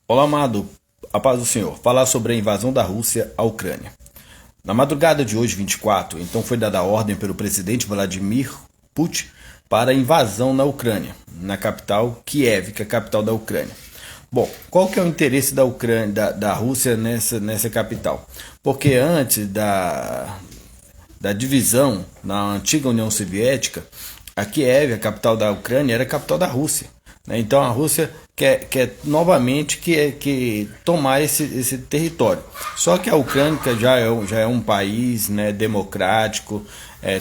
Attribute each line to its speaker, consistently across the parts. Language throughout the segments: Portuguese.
Speaker 1: Olá, amado, a paz do Senhor. Falar sobre a invasão da Rússia à Ucrânia. Na madrugada de hoje, 24, então foi dada a ordem pelo presidente Vladimir Putin para a invasão na Ucrânia, na capital Kiev, que é a capital da Ucrânia. Bom, qual que é o interesse da Ucrânia, da Rússia nessa capital? Porque antes da divisão na antiga União Soviética, a Kiev, a capital da Ucrânia, era a capital da Rússia. Então a Rússia quer novamente que tomar esse território. Só que a Ucrânia já é um país, né, democrático,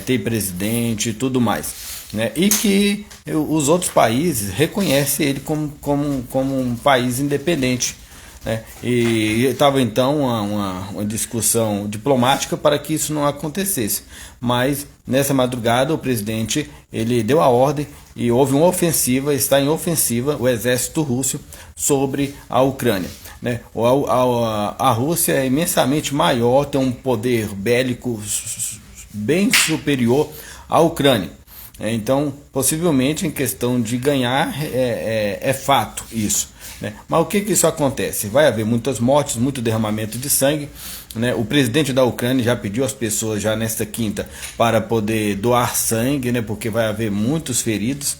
Speaker 1: tem presidente e tudo mais. Né, e que os outros países reconhecem ele como um país independente. Né, e estava então uma discussão diplomática para que isso não acontecesse. Mas nessa madrugada o presidente ele deu a ordem e houve uma ofensiva, está em ofensiva o exército russo sobre a Ucrânia. Né? A Rússia é imensamente maior, tem um poder bélico bem superior à Ucrânia. Então, possivelmente, em questão de ganhar, é fato isso. Né? Mas o que isso acontece? Vai haver muitas mortes, muito derramamento de sangue. Né? O presidente da Ucrânia já pediu às pessoas, já nesta quinta, para poder doar sangue, né? Porque vai haver muitos feridos.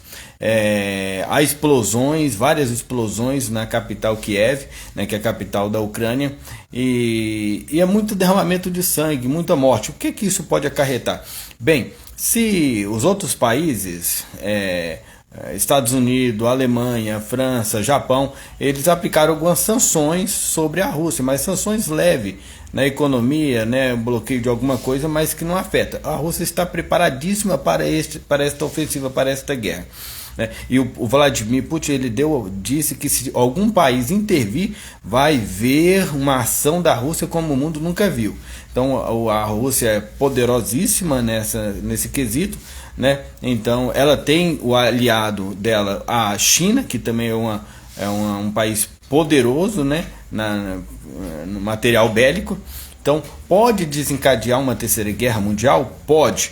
Speaker 1: Há explosões, várias explosões na capital Kiev, né? Que é a capital da Ucrânia. E é muito derramamento de sangue, muita morte. O que isso pode acarretar? Bem, se os outros países, Estados Unidos, Alemanha, França, Japão, eles aplicaram algumas sanções sobre a Rússia, mas sanções leves na economia, né, bloqueio de alguma coisa, mas que não afeta. A Rússia está preparadíssima para esta ofensiva, para esta guerra. E o Vladimir Putin disse que se algum país intervir, vai ver uma ação da Rússia como o mundo nunca viu. Então a Rússia é poderosíssima nesse quesito, né? Então ela tem o aliado dela, a China, que também é um país poderoso, né? No material bélico. Então pode desencadear uma terceira guerra mundial? Pode.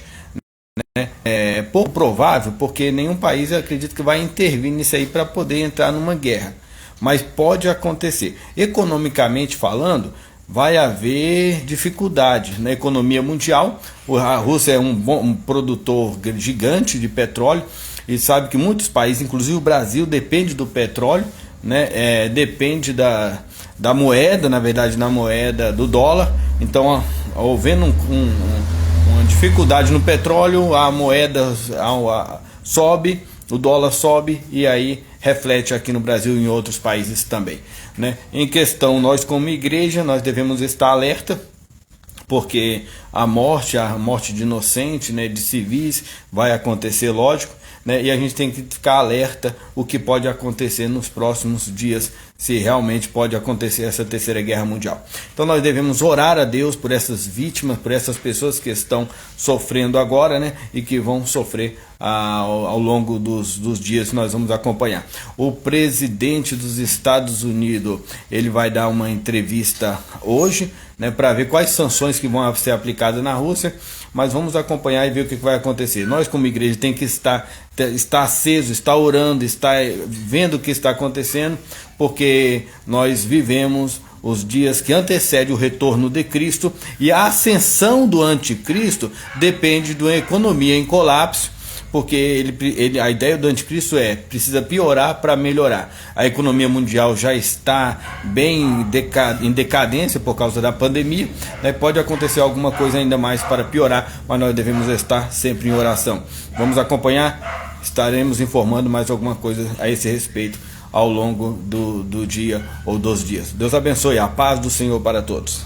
Speaker 1: Né? É pouco provável, porque nenhum país, eu acredito, que vai intervir nisso aí para poder entrar numa guerra, mas pode acontecer. Economicamente falando, vai haver dificuldade na economia mundial. A Rússia é um produtor gigante de petróleo e sabe que muitos países, inclusive o Brasil, depende do petróleo, né? Depende da moeda, na verdade, na moeda do dólar. Então, havendo uma dificuldade no petróleo, a moeda sobe, o dólar sobe e aí reflete aqui no Brasil e em outros países também. Né? Em questão, nós como igreja, nós devemos estar alerta, porque a morte de inocente, né, de civis, vai acontecer, lógico, né, e a gente tem que ficar alerta o que pode acontecer nos próximos dias, se realmente pode acontecer essa terceira guerra mundial. Então nós devemos orar a Deus por essas vítimas, por essas pessoas que estão sofrendo agora, né, e que vão sofrer ao longo dos dias que nós vamos acompanhar. O presidente dos Estados Unidos, ele vai dar uma entrevista hoje, né, para ver quais sanções que vão ser aplicadas na Rússia, mas vamos acompanhar e ver o que vai acontecer. Nós como igreja tem que estar aceso, estar orando, estar vendo o que está acontecendo, porque nós vivemos os dias que antecedem o retorno de Cristo, e a ascensão do anticristo depende de uma economia em colapso, porque a ideia do anticristo precisa piorar para melhorar. A economia mundial já está bem em decadência por causa da pandemia, né? Pode acontecer alguma coisa ainda mais para piorar, mas nós devemos estar sempre em oração. Vamos acompanhar, estaremos informando mais alguma coisa a esse respeito ao longo do dia ou dos dias. Deus abençoe, a paz do Senhor para todos.